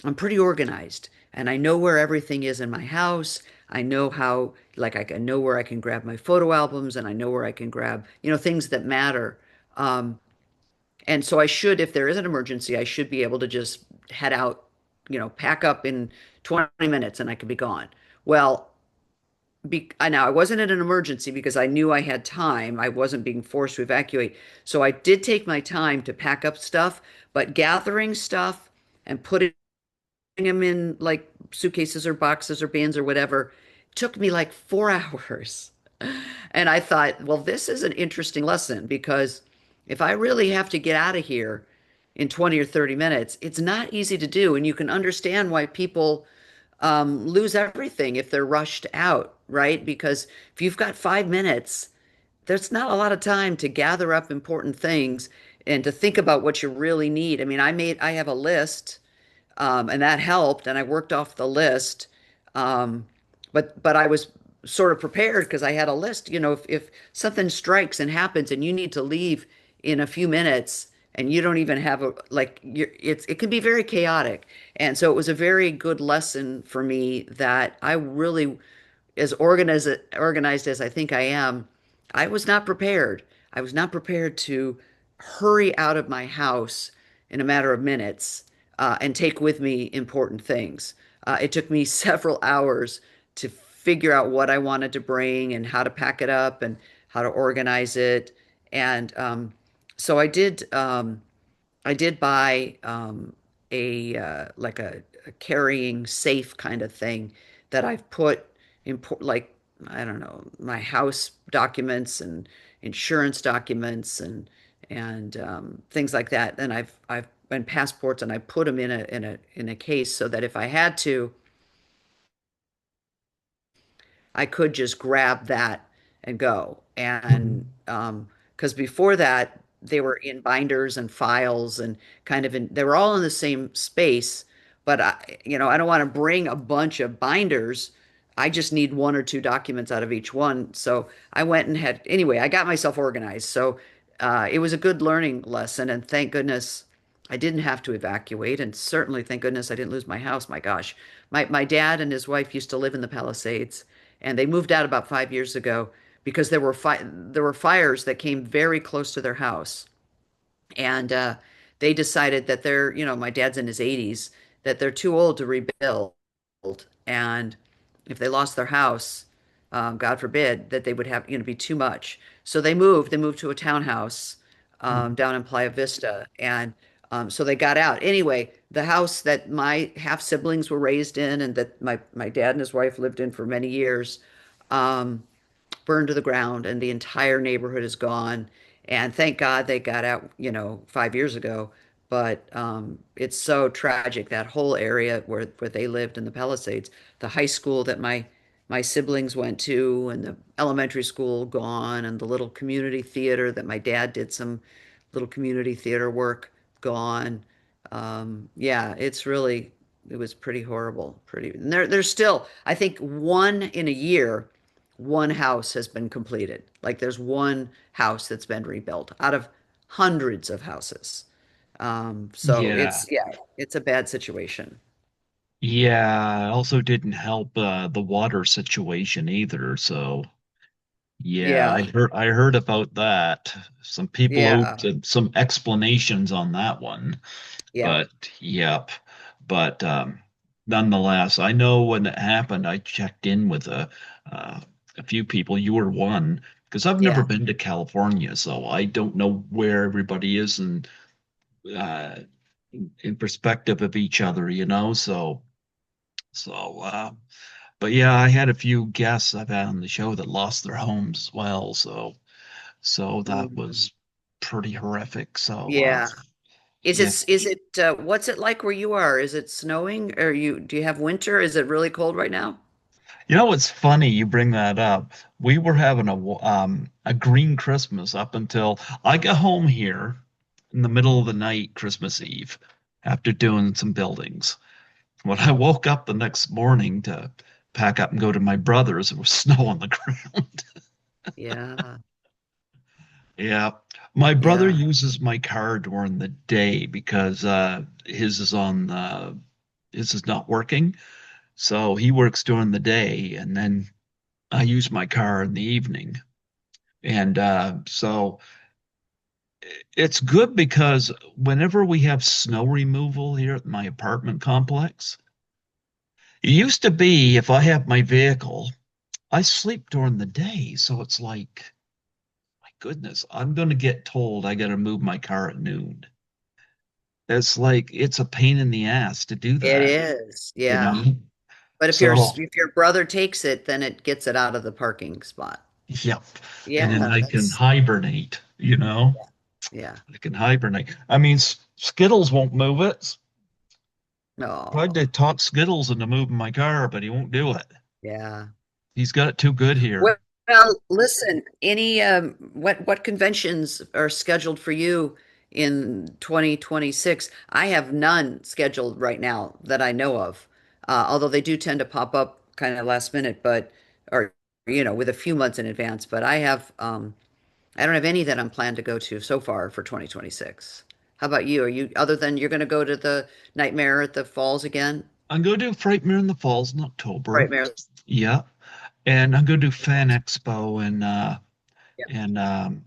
I'm pretty organized and I know where everything is in my house. I know how, like, I know where I can grab my photo albums and I know where I can grab, things that matter. Um, and so I should, if there is an emergency, I should be able to just head out, pack up in 20 minutes and I could be gone. Well, now I wasn't in an emergency because I knew I had time. I wasn't being forced to evacuate. So I did take my time to pack up stuff, but gathering stuff and putting them in like suitcases or boxes or bins or whatever took me like 4 hours. And I thought, well, this is an interesting lesson because if I really have to get out of here in 20 or 30 minutes, it's not easy to do. And you can understand why people lose everything if they're rushed out, right? Because if you've got 5 minutes, there's not a lot of time to gather up important things and to think about what you really need. I mean, I have a list, and that helped, and I worked off the list. Um, but I was sort of prepared because I had a list. If something strikes and happens and you need to leave in a few minutes and you don't even have it can be very chaotic. And so it was a very good lesson for me that I really, as organized as I think I am, I was not prepared. I was not prepared to hurry out of my house in a matter of minutes, and take with me important things. It took me several hours to figure out what I wanted to bring and how to pack it up and how to organize it. And so I did buy a carrying safe kind of thing that I've put like, I don't know, my house documents and insurance documents and things like that. And I've and passports, and I put them in a case so that if I had to, I could just grab that and go. And Mhm. because before that, they were in binders and files and kind of they were all in the same space. But I don't want to bring a bunch of binders. I just need one or two documents out of each one. So I went and anyway, I got myself organized. So it was a good learning lesson. And thank goodness I didn't have to evacuate. And certainly thank goodness I didn't lose my house. My gosh. My dad and his wife used to live in the Palisades, and they moved out about 5 years ago because there were fires that came very close to their house, and they decided that my dad's in his 80s, that they're too old to rebuild, and if they lost their house, God forbid, that they would have, be too much. So they moved. They moved to a townhouse Mhm. down in Playa Vista, and so they got out. Anyway, the house that my half siblings were raised in, and that my dad and his wife lived in for many years, um, burned to the ground and the entire neighborhood is gone. And thank God they got out, 5 years ago. But it's so tragic, that whole area where they lived in the Palisades, the high school that my siblings went to, and the elementary school gone, and the little community theater that my dad did some little community theater work gone. Yeah, it was pretty horrible. And there's still, I think, one in a year, one house has been completed. Like there's one house that's been rebuilt out of hundreds of houses. So Yeah. it's a bad situation. Yeah, also didn't help the water situation either. So yeah, Yeah, I heard about that. Some people owed yeah, some explanations on that one, yeah, but yep. But nonetheless, I know when it happened, I checked in with uh, a few people. You were one because I've never yeah. been to California, so I don't know where everybody is and uh, in perspective of each other, you know. So, but yeah, I had a few guests I've had on the show that lost their homes as well. So that Mhm. was pretty horrific. So, Yeah. yeah, Is it what's it like where you are? Is it snowing? Or do you have winter? Is it really cold right now? you know what's funny? You bring that up. We were having a green Christmas up until I got home here in the middle of the night, Christmas Eve, after doing some buildings. When I woke up the next morning to pack up and go to my brother's, there was snow on the ground. Yeah. Yeah. My brother Yeah. uses my car during the day because his is not working. So he works during the day and then I use my car in the evening. And so it's good because whenever we have snow removal here at my apartment complex, it used to be if I have my vehicle, I sleep during the day. So it's like, my goodness, I'm going to get told I got to move my car at noon. It's like it's a pain in the ass to do It that, is. you Yeah. know? But So, if your brother takes it, then it gets it out of the parking spot. yep. And then Yeah, I can that's hibernate, you know? yeah. I can hibernate. I mean, Skittles won't move it. Tried No. to talk Skittles into moving my car, but he won't do it. Yeah. He's got it too good here. Well, listen, what conventions are scheduled for you in 2026? I have none scheduled right now that I know of. Although they do tend to pop up kind of last minute, but or with a few months in advance, but I don't have any that I'm planned to go to so far for 2026. How about you? Are you other than you're going to go to the Nightmare at the Falls again? I'm going to do Frightmare in the Falls in October. Frightmare. Yeah. And I'm going to do Fan Expo Yeah, in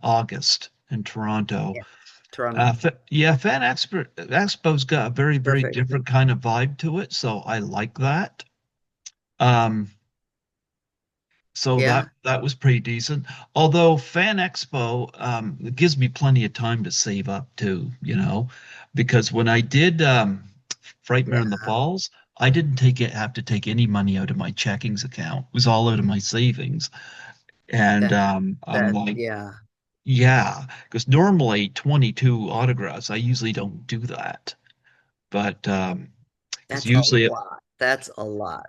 August in Toronto. yeah. Toronto. Yeah, Expo's got a very, very Perfect. different kind of vibe to it, so I like that. Um, so Yeah. that was pretty decent. Although Fan Expo it gives me plenty of time to save up too, you know, because when I did Frightmare in the Yeah. Falls, I didn't have to take any money out of my checkings account. It was all out of my savings. And That I'm like, yeah. yeah, because normally 22 autographs, I usually don't do that. But because That's a usually lot. That's a lot.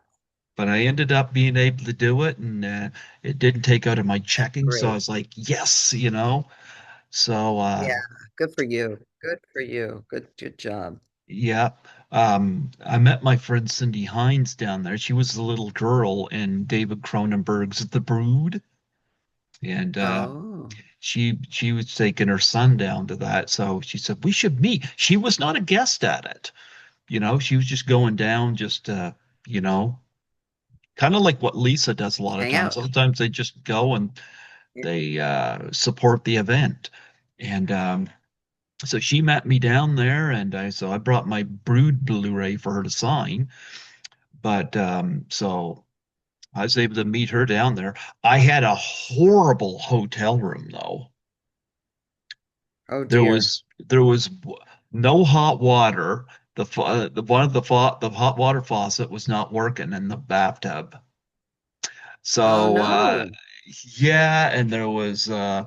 but I ended up being able to do it, and it didn't take out of my That's checking. So I great. was like, yes, you know. So Yeah, good for you. Good for you. Good job. yeah, I met my friend Cindy Hines down there. She was the little girl in David Cronenberg's The Brood, and Oh, she was taking her son down to that. So she said we should meet. She was not a guest at it, you know. She was just going down, just you know, kind of like what Lisa does a lot of hang times. out. Sometimes they just go and Yeah. they support the event. And so she met me down there, and so I brought my Brood Blu-ray for her to sign. But so I was able to meet her down there. I had a horrible hotel room though. Oh There dear. was there was no hot water. The one of the hot water faucet was not working in the bathtub. Oh So no. yeah, and there was a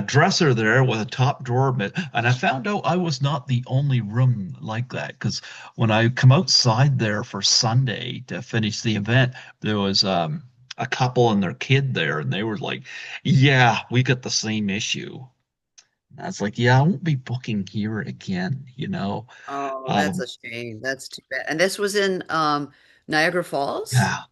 dresser there with a top drawer, and I found out I was not the only room like that because when I come outside there for Sunday to finish the event, there was a couple and their kid there, and they were like, "Yeah, we got the same issue." And I was like, "Yeah, I won't be booking here again," you know. Oh, that's Um, a shame. That's too bad. And this was in Niagara Falls? yeah,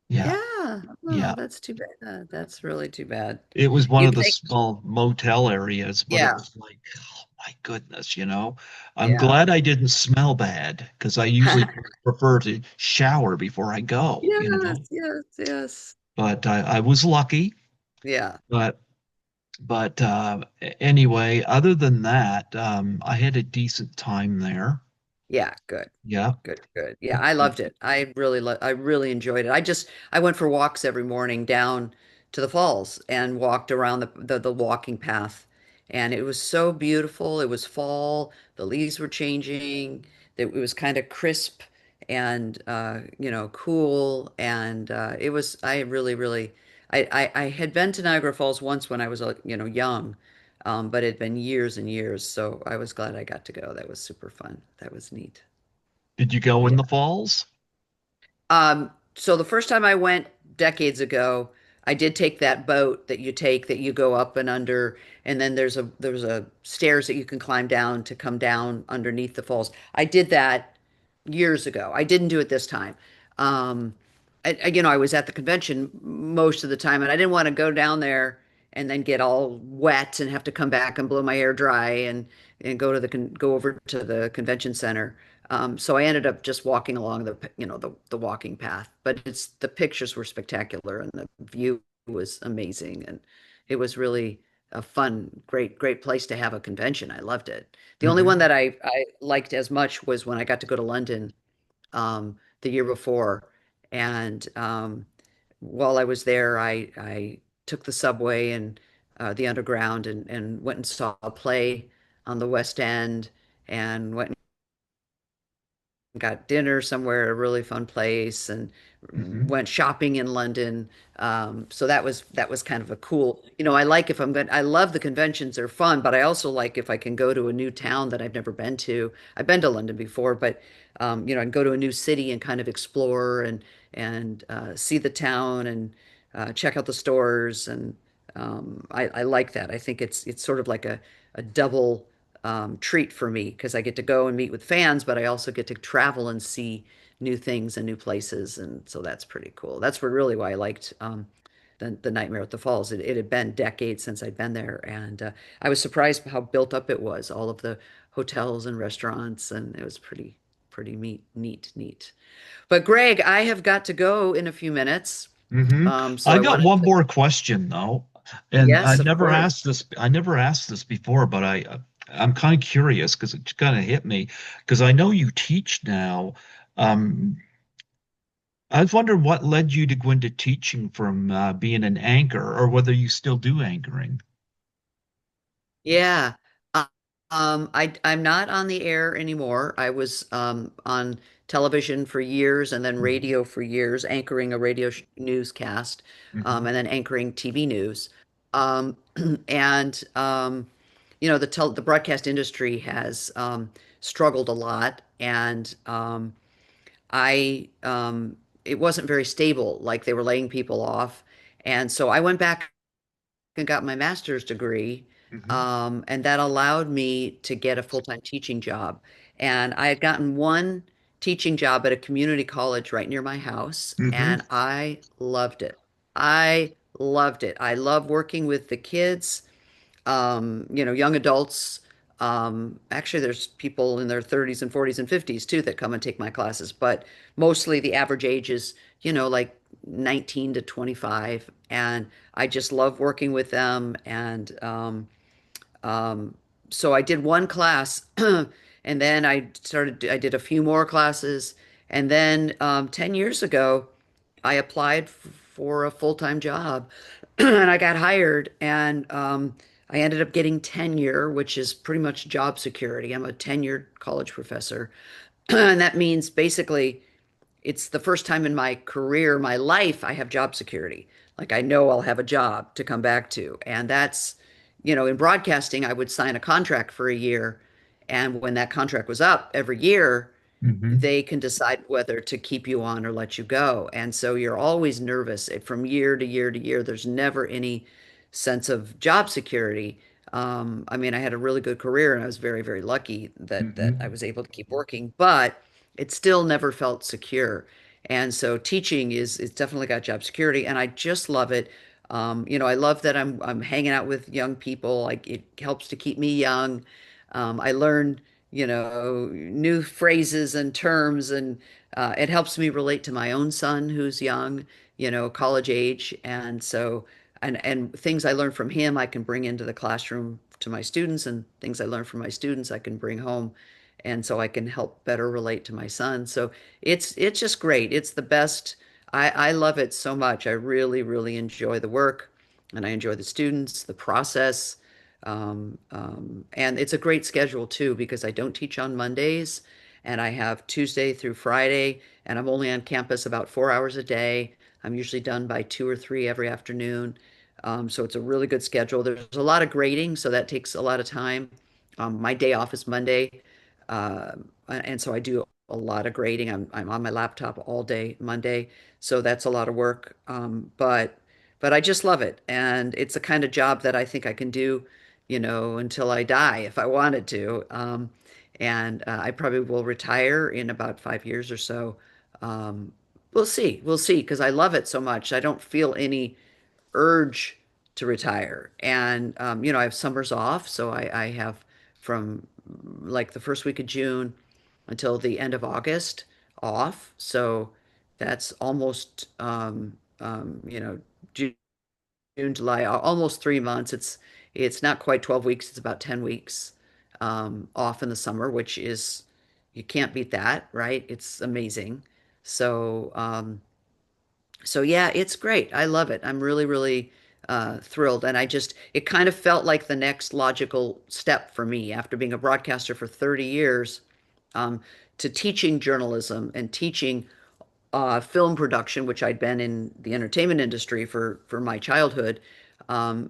yeah, Yeah. Oh, yeah. that's too bad. That's really too bad. It was one You of the think, small motel areas, but it yeah, was like, oh my goodness, you know. I'm yeah. glad I didn't smell bad because I usually prefer to shower before I go, you Yes, know. yes, yes. But I was lucky. Yeah. But anyway, other than that, I had a decent time there. Yeah, good. Yeah. Good, good. Yeah, I loved it. I really enjoyed it. I went for walks every morning down to the falls and walked around the walking path. And it was so beautiful. It was fall. The leaves were changing. It was kind of crisp and cool. And it was I really, really I had been to Niagara Falls once when I was young. But it had been years and years, so I was glad I got to go. That was super fun. That was neat. Did you go in Yeah. the falls? So the first time I went decades ago, I did take that boat that you take that you go up and under, and then there's a stairs that you can climb down to come down underneath the falls. I did that years ago. I didn't do it this time. Um, I was at the convention most of the time, and I didn't want to go down there and then get all wet and have to come back and blow my hair dry and go over to the convention center. So I ended up just walking along the walking path. But the pictures were spectacular and the view was amazing, and it was really a fun, great place to have a convention. I loved it. The only one Hmm. that I liked as much was when I got to go to London the year before. And while I was there, I took the subway and the underground and went and saw a play on the West End and went got dinner somewhere at a really fun place and Hmm. went shopping in London. So that was kind of a cool, I like if I'm going, I love the conventions, they're fun, but I also like if I can go to a new town that I've never been to. I've been to London before, but I can go to a new city and kind of explore and see the town and check out the stores and I like that. I think it's sort of like a double treat for me because I get to go and meet with fans, but I also get to travel and see new things and new places, and so that's pretty cool. That's really why I liked the Nightmare at the Falls. It had been decades since I'd been there, and I was surprised how built up it was. All of the hotels and restaurants, and it was pretty neat. But Greg, I have got to go in a few minutes, Hmm. so I I got wanted one to. more question though, and Yes, of course. I never asked this before, but I'm kind of curious because it kind of hit me because I know you teach now. Um, I was wondering what led you to go into teaching from being an anchor, or whether you still do anchoring. Yeah. Uh, I'm not on the air anymore. I was on television for years and then Hmm. radio for years, anchoring a radio newscast, Hmm. and then anchoring TV news. Um, and the broadcast industry has struggled a lot, and I it wasn't very stable, like they were laying people off. And so I went back and got my master's degree, Hmm. and that allowed me to get a full-time teaching job. And I had gotten one teaching job at a community college right near my house, Hmm. and I loved it. I loved it. I love working with the kids, young adults. Actually, there's people in their 30s and 40s and 50s too that come and take my classes, but mostly the average age is, like 19 to 25. And I just love working with them. And so I did one class, and then I did a few more classes. And then 10 years ago, I applied for a full-time job and I got hired. And I ended up getting tenure, which is pretty much job security. I'm a tenured college professor. And that means basically it's the first time in my career, my life, I have job security. Like I know I'll have a job to come back to. And that's, in broadcasting, I would sign a contract for a year. And when that contract was up every year, Hmm. they can decide whether to keep you on or let you go. And so you're always nervous from year to year to year. There's never any sense of job security. I mean, I had a really good career and I was very, very lucky that I Hmm. was able to keep working, but it still never felt secure. And so teaching is it's definitely got job security, and I just love it. I love that I'm hanging out with young people. Like it helps to keep me young. I learn, new phrases and terms, and it helps me relate to my own son who's young, college age. And so, and things I learn from him, I can bring into the classroom to my students, and things I learn from my students, I can bring home. And so I can help better relate to my son. So it's just great. It's the best. I love it so much. I really, really enjoy the work, and I enjoy the students, the process. And it's a great schedule too, because I don't teach on Mondays, and I have Tuesday through Friday, and I'm only on campus about 4 hours a day. I'm usually done by 2 or 3 every afternoon. So it's a really good schedule. There's a lot of grading, so that takes a lot of time. My day off is Monday, and so I do a lot of grading. I'm on my laptop all day Monday, so that's a lot of work. But I just love it, and it's the kind of job that I think I can do, until I die if I wanted to. And I probably will retire in about 5 years or so. We'll see, because I love it so much. I don't feel any urge to retire. And I have summers off, so I have from like the first week of June until the end of August off. So that's almost June, July, almost 3 months. It's not quite 12 weeks, it's about 10 weeks off in the summer, which is you can't beat that, right? It's amazing. So so yeah, it's great. I love it. I'm really, really thrilled. And it kind of felt like the next logical step for me after being a broadcaster for 30 years, um, to teaching journalism and teaching film production, which I'd been in the entertainment industry for my childhood.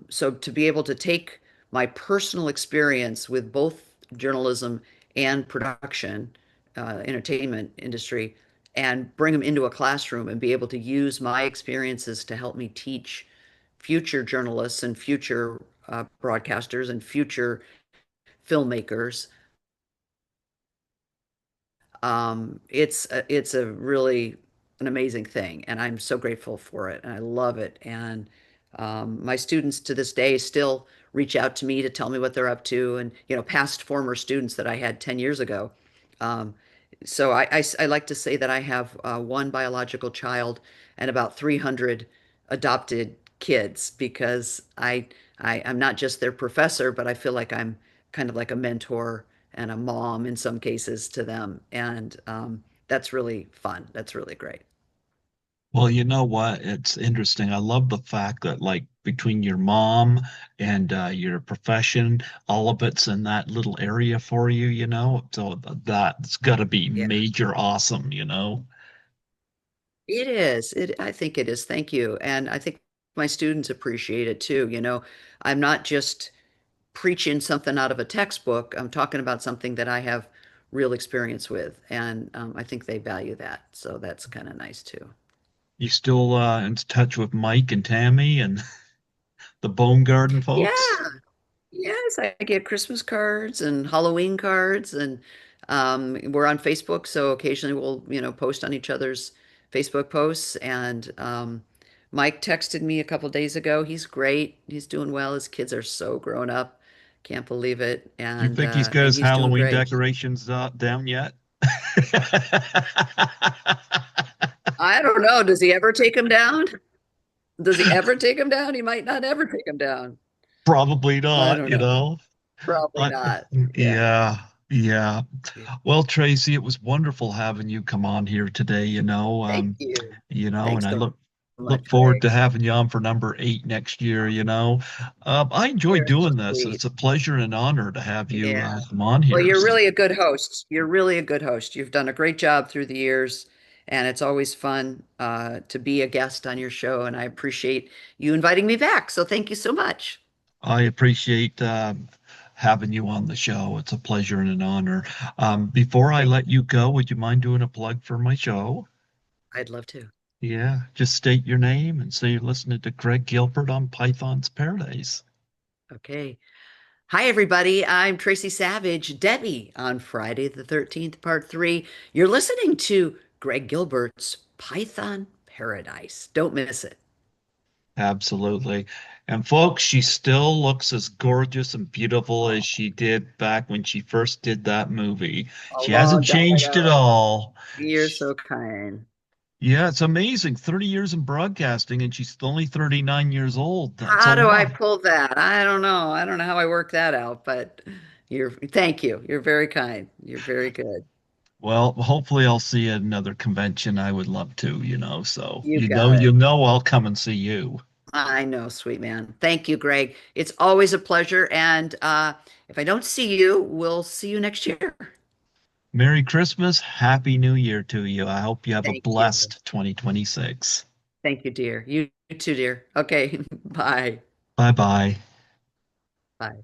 So to be able to take my personal experience with both journalism and production, entertainment industry, and bring them into a classroom and be able to use my experiences to help me teach future journalists and future broadcasters and future filmmakers. It's a really an amazing thing, and I'm so grateful for it, and I love it. And my students to this day still reach out to me to tell me what they're up to, and past former students that I had 10 years ago. Um, so I like to say that I have one biological child and about 300 adopted kids, because I'm not just their professor, but I feel like I'm kind of like a mentor and a mom in some cases to them. And that's really fun. That's really great. Well, you know what? It's interesting. I love the fact that, like, between your mom and your profession, all of it's in that little area for you, you know? So that's got to be Yeah, major awesome, you know? it is. I think it is. Thank you. And I think my students appreciate it too. I'm not just preaching something out of a textbook. I'm talking about something that I have real experience with. And I think they value that. So that's kind of nice too. You still in touch with Mike and Tammy and the Bone Garden folks? Yeah. Yes, I get Christmas cards and Halloween cards, and we're on Facebook, so occasionally we'll, post on each other's Facebook posts. And Mike texted me a couple days ago. He's great. He's doing well. His kids are so grown up. Can't believe it. You think he's got And his he's doing Halloween great. decorations down yet? I don't know. Does he ever take him down? Does he ever take him down? He might not ever take him down. Probably I not, don't you know. know. Probably I, not. Yeah. yeah, yeah. Yeah. Well, Tracy, it was wonderful having you come on here today, Thank you. and Thanks I so look much, forward Greg. to having you on for number 8 next year. I enjoy You're so doing this. sweet. It's a pleasure and honor to have you Yeah. come on Well, here. you're So really a good host. You're really a good host. You've done a great job through the years, and it's always fun to be a guest on your show. And I appreciate you inviting me back. So thank you so much. I appreciate having you on the show. It's a pleasure and an honor. Before I Thank let you go, would you mind doing a plug for my show? I'd love to. Yeah, just state your name and say you're listening to Greg Gilbert on Python's Paradise. Okay. Hi, everybody. I'm Tracy Savage, Debbie on Friday the 13th, part three. You're listening to Greg Gilbert's Python Paradise. Don't miss it. Absolutely. And folks, she still looks as gorgeous and beautiful as she did back when she first did that movie. A She hasn't long time changed at ago. all. You're so kind. Yeah, it's amazing. 30 years in broadcasting and she's only 39 years old. That's a How do I lot. pull that? I don't know. I don't know how I work that out, but thank you. You're very kind. You're very good. Well, hopefully I'll see you at another convention. I would love to. So You got it. I'll come and see you. I know, sweet man. Thank you, Greg. It's always a pleasure. And if I don't see you, we'll see you next year. Merry Christmas, Happy New Year to you. I hope you have a Thank you. blessed 2026. Thank you, dear. You too, dear. Okay. Bye. Bye bye. Bye.